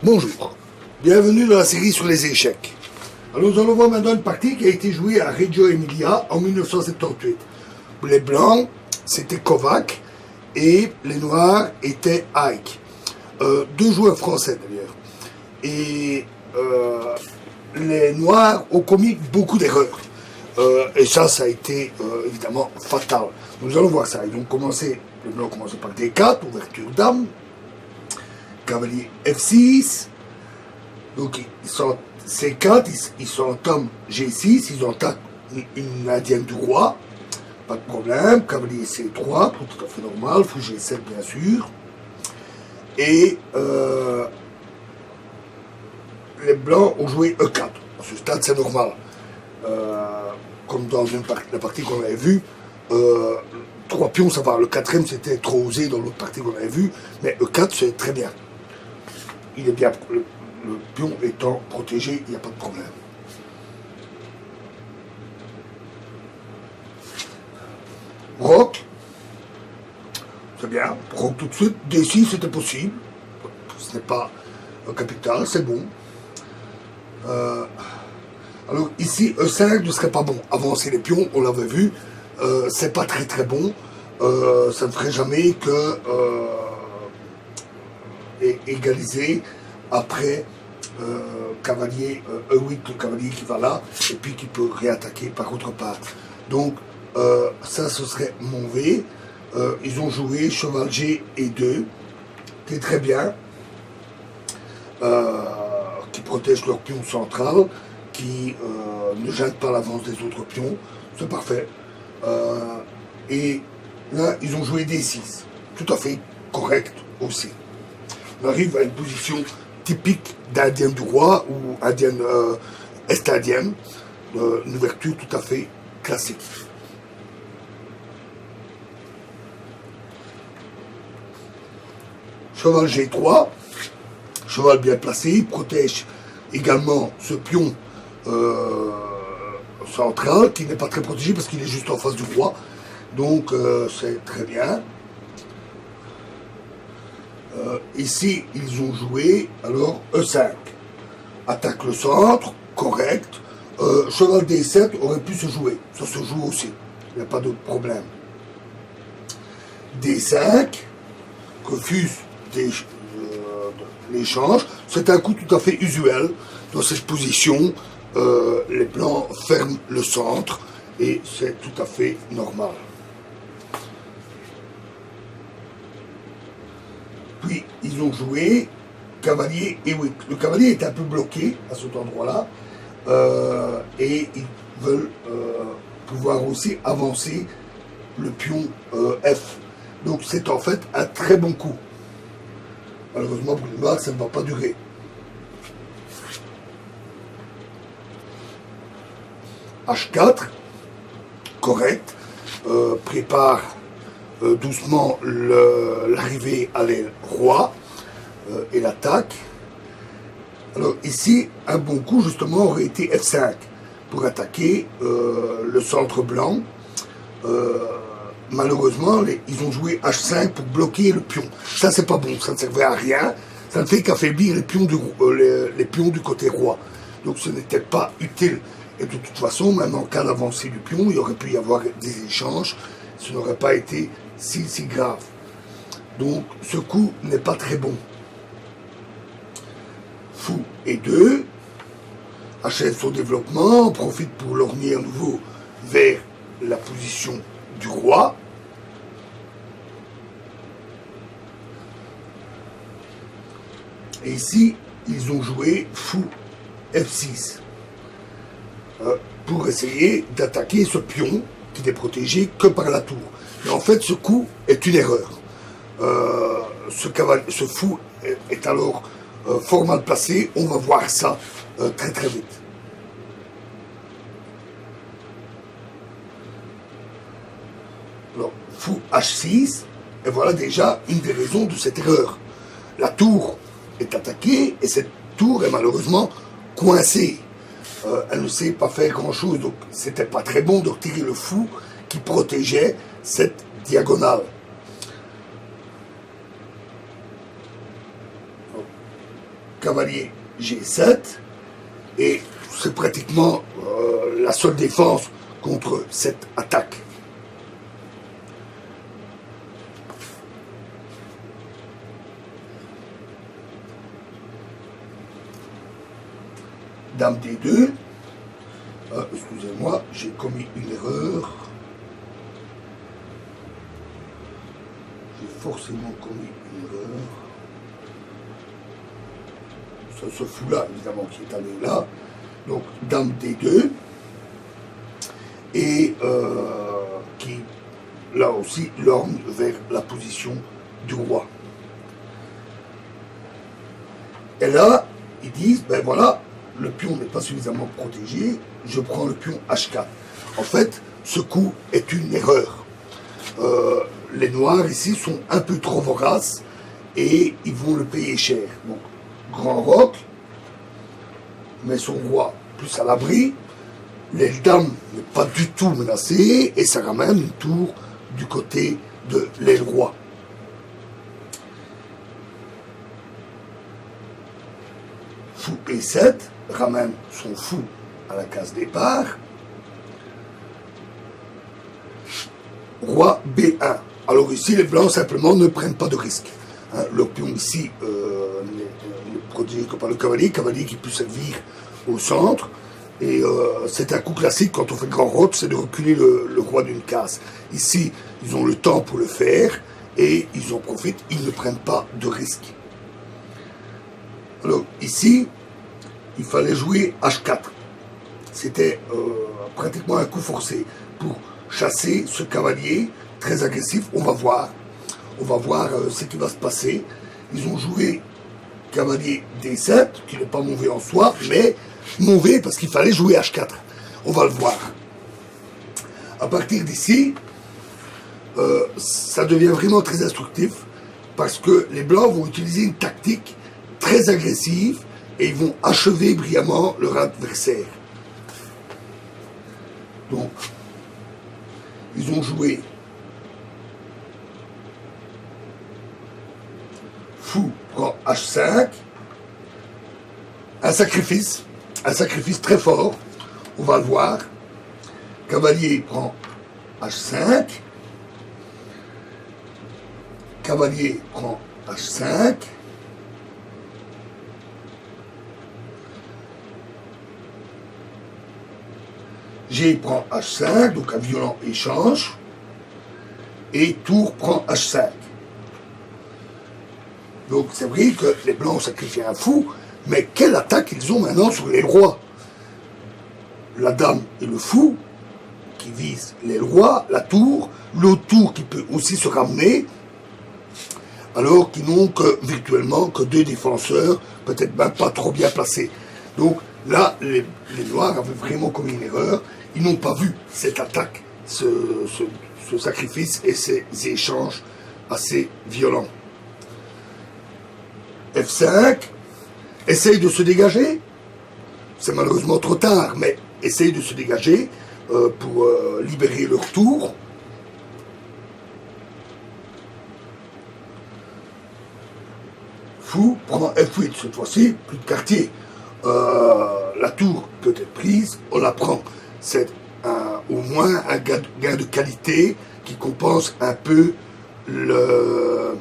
Bonjour, bienvenue dans la série sur les échecs. Alors nous allons voir maintenant une partie qui a été jouée à Reggio Emilia en 1978. Les blancs, c'était Kovac et les noirs étaient Ike. Deux joueurs français d'ailleurs. Et les noirs ont commis beaucoup d'erreurs. Et ça a été évidemment fatal. Nous allons voir ça. Les blancs ont commencé par D4, ouverture dame, cavalier F6. Donc C4, ils s'entament G6, ils entament une indienne du roi. Pas de problème. Cavalier C3, tout à fait normal. Fou G7 bien sûr. Et les blancs ont joué E4. À ce stade, c'est normal. Comme dans la partie qu'on avait vue, 3 pions, ça va. Le quatrième, c'était trop osé dans l'autre partie qu'on avait vue. Mais E4, c'est très bien. Il est bien. Le pion étant protégé, il n'y a pas de problème. Roc. C'est bien. Roc tout de suite. D6, c'était possible. Ce n'est pas un capital, c'est bon. Alors ici, E5 ne serait pas bon. Avancer les pions, on l'avait vu, c'est pas très très bon. Ça ne ferait jamais que égaliser après cavalier E8, le cavalier qui va là, et puis qui peut réattaquer par autre part. Donc ça, ce serait mauvais. Ils ont joué cheval G et 2, qui est très bien, qui protège leur pion central, qui ne gêne pas l'avance des autres pions, c'est parfait. Et là, ils ont joué D6, tout à fait correct aussi. On arrive à une position typique d'indienne du roi ou indienne est-indienne, une ouverture tout à fait classique. Cheval G3, cheval bien placé, il protège également ce pion central qui n'est pas très protégé parce qu'il est juste en face du roi. Donc c'est très bien. Ici, ils ont joué alors E5. Attaque le centre, correct. Cheval D7 aurait pu se jouer. Ça se joue aussi. Il n'y a pas d'autre problème. D5 refuse l'échange. C'est un coup tout à fait usuel. Dans cette position, les blancs ferment le centre et c'est tout à fait normal. Puis ils ont joué cavalier et 8. Le cavalier est un peu bloqué à cet endroit-là et ils veulent pouvoir aussi avancer le pion F. Donc c'est en fait un très bon coup. Malheureusement pour les noirs, ça ne va pas durer. H4, correct, prépare doucement l'arrivée à l'aile roi et l'attaque. Alors ici, un bon coup justement aurait été F5 pour attaquer le centre blanc. Malheureusement, ils ont joué H5 pour bloquer le pion. Ça, c'est pas bon, ça ne servait à rien. Ça ne fait qu'affaiblir les pions du côté roi. Donc ce n'était pas utile. Et de toute façon, même en cas d'avancée du pion, il aurait pu y avoir des échanges. Ce n'aurait pas été si grave. Donc ce coup n'est pas très bon. Fou et 2 achève son développement, on profite pour lorgner à nouveau vers la position du roi. Et ici, ils ont joué fou F6 pour essayer d'attaquer ce pion qui n'est protégé que par la tour. Mais en fait, ce coup est une erreur. Ce fou est alors fort mal placé. On va voir ça très très vite. Alors, fou H6, et voilà déjà une des raisons de cette erreur. La tour est attaquée et cette tour est malheureusement coincée. Elle ne sait pas faire grand chose, donc c'était pas très bon de retirer le fou qui protégeait cette diagonale. cavalier G7, et c'est pratiquement la seule défense contre cette attaque. Dame D2. Excusez-moi, j'ai commis une erreur. J'ai forcément commis une erreur. C'est ce fou-là, évidemment, qui est allé là. Donc, Dame D2. Et qui, là aussi, lorgne vers la position du roi. Et là, ils disent, ben voilà, le pion n'est pas suffisamment protégé, je prends le pion H4. En fait, ce coup est une erreur. Les noirs ici sont un peu trop voraces et ils vont le payer cher. Donc, grand roc, met son roi plus à l'abri, l'aile dame n'est pas du tout menacée et ça ramène une tour du côté de l'aile roi. Fou E7 ramène son fou à la case départ. Roi B1. Alors ici, les blancs simplement ne prennent pas de risque. Hein, le pion ici n'est protégé que par le cavalier qui peut servir au centre. Et c'est un coup classique quand on fait grand roc, c'est de reculer le roi d'une case. Ici, ils ont le temps pour le faire et ils en profitent, ils ne prennent pas de risque. Alors ici, il fallait jouer H4. C'était pratiquement un coup forcé pour chasser ce cavalier très agressif. On va voir ce qui va se passer. Ils ont joué cavalier D7, qui n'est pas mauvais en soi, mais mauvais parce qu'il fallait jouer H4. On va le voir. À partir d'ici, ça devient vraiment très instructif parce que les blancs vont utiliser une tactique très agressive et ils vont achever brillamment leur adversaire. Donc, ils ont joué fou prend H5, un sacrifice très fort, on va le voir. Cavalier prend H5, cavalier prend H5, G prend H5, donc un violent échange, et tour prend H5. Donc c'est vrai que les blancs ont sacrifié un fou, mais quelle attaque ils ont maintenant sur les rois? La dame et le fou, qui visent les rois, la tour, l'autre tour qui peut aussi se ramener, alors qu'ils n'ont que virtuellement que deux défenseurs, peut-être même pas trop bien placés. Donc là, les noirs avaient vraiment commis une erreur. Ils n'ont pas vu cette attaque, ce sacrifice et ces échanges assez violents. F5, essaye de se dégager. C'est malheureusement trop tard, mais essaye de se dégager pour libérer leur tour. Fou prend F8, cette fois-ci, plus de quartier. La tour peut être prise, on la prend. C'est au moins un gain de qualité qui compense un peu le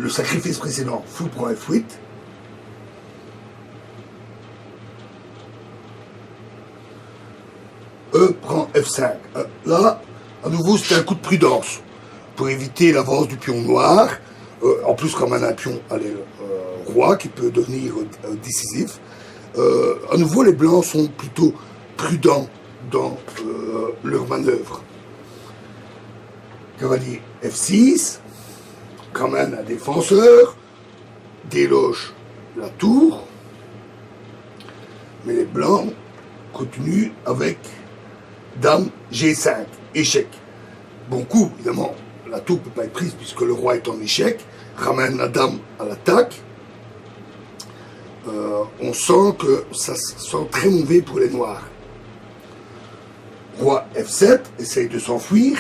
sacrifice précédent. Fou prend F8. E prend F5. Là, à nouveau, c'est un coup de prudence pour éviter l'avance du pion noir. En plus, comme un pion roi qui peut devenir décisif. À nouveau, les blancs sont plutôt prudents dans leur manœuvre. Cavalier F6, ramène un défenseur, déloge la tour, mais les blancs continuent avec Dame G5, échec. Bon coup, évidemment, la tour ne peut pas être prise puisque le roi est en échec, ramène la dame à l'attaque. On sent que ça sent très mauvais pour les noirs. Roi F7 essaye de s'enfuir.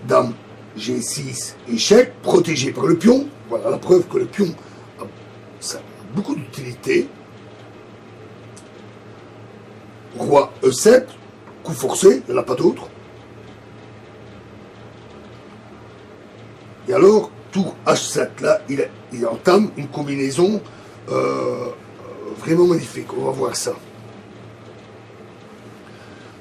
Dame G6, échec, protégé par le pion. Voilà la preuve que le pion ça a beaucoup d'utilité. Roi E7, coup forcé, il n'y en a pas d'autre. Et alors, tour H7, là, il entame une combinaison vraiment magnifique. On va voir ça.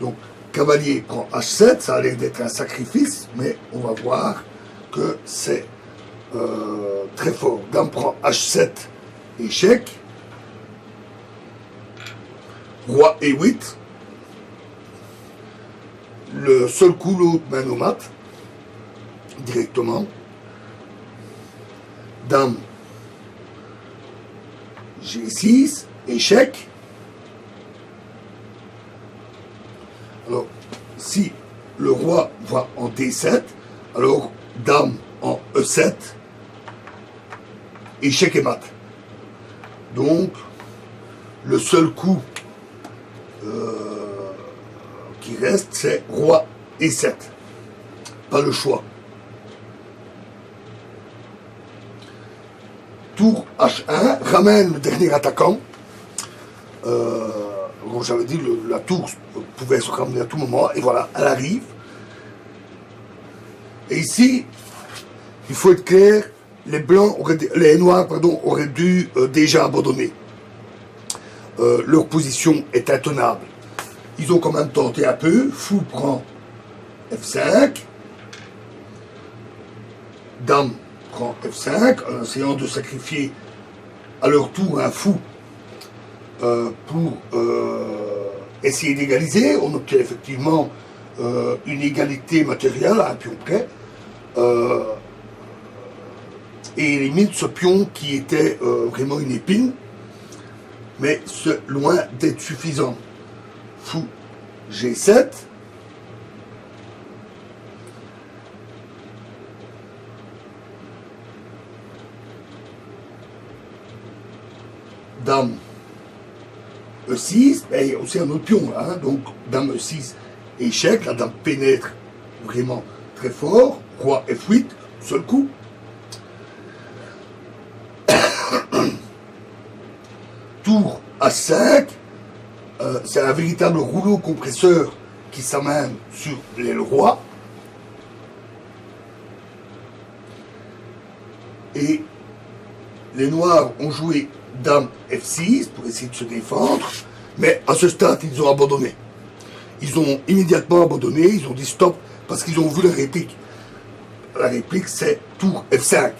Donc, cavalier prend H7, ça a l'air d'être un sacrifice, mais on va voir que c'est très fort. Dame prend H7, échec. Roi E8. Le seul coup, l'autre main au mat, directement. Dame G6, échec. Alors, si le roi va en D7, alors dame en E7, échec et mat. Donc, le seul coup qui reste, c'est roi E7. Pas le choix. Tour H1, ramène le dernier attaquant. Bon, j'avais dit, la tour pouvait se ramener à tout moment, et voilà, elle arrive. Et ici, il faut être clair, les noirs auraient dû déjà abandonner. Leur position est intenable. Ils ont quand même tenté un peu. Fou prend F5. Dame prend F5 en essayant de sacrifier à leur tour un fou pour essayer d'égaliser. On obtient effectivement une égalité matérielle à un pion près. Et élimine ce pion qui était vraiment une épine, mais c'est loin d'être suffisant. Fou G7. Dame E6, et il y a aussi un autre pion là, hein, donc dame E6, échec, la dame pénètre vraiment très fort, roi F8, seul coup. Tour A5, c'est un véritable rouleau compresseur qui s'amène sur l'aile roi. Et les noirs ont joué dame F6 pour essayer de se défendre, mais à ce stade, ils ont abandonné. Ils ont immédiatement abandonné, ils ont dit stop, parce qu'ils ont vu la réplique. La réplique, c'est tour F5.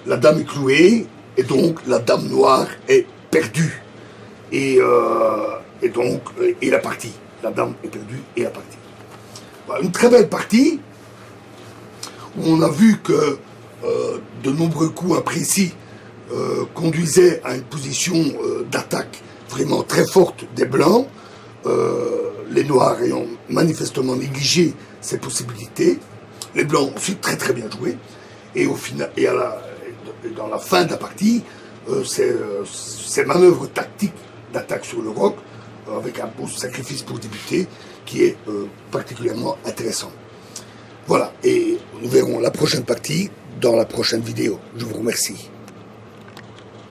La dame est clouée, et donc la dame noire est perdue. Et donc, et la partie. La dame est perdue et la partie. Voilà, une très belle partie, où on a vu que de nombreux coups imprécis conduisaient à une position d'attaque vraiment très forte des Blancs, les Noirs ayant manifestement négligé ces possibilités. Les Blancs ont aussi très très bien joué, et au final, dans la fin de la partie, ces manœuvres tactiques d'attaque sur le roc, avec un beau sacrifice pour débuter, qui est particulièrement intéressant. Voilà, et nous verrons la prochaine partie dans la prochaine vidéo. Je vous remercie.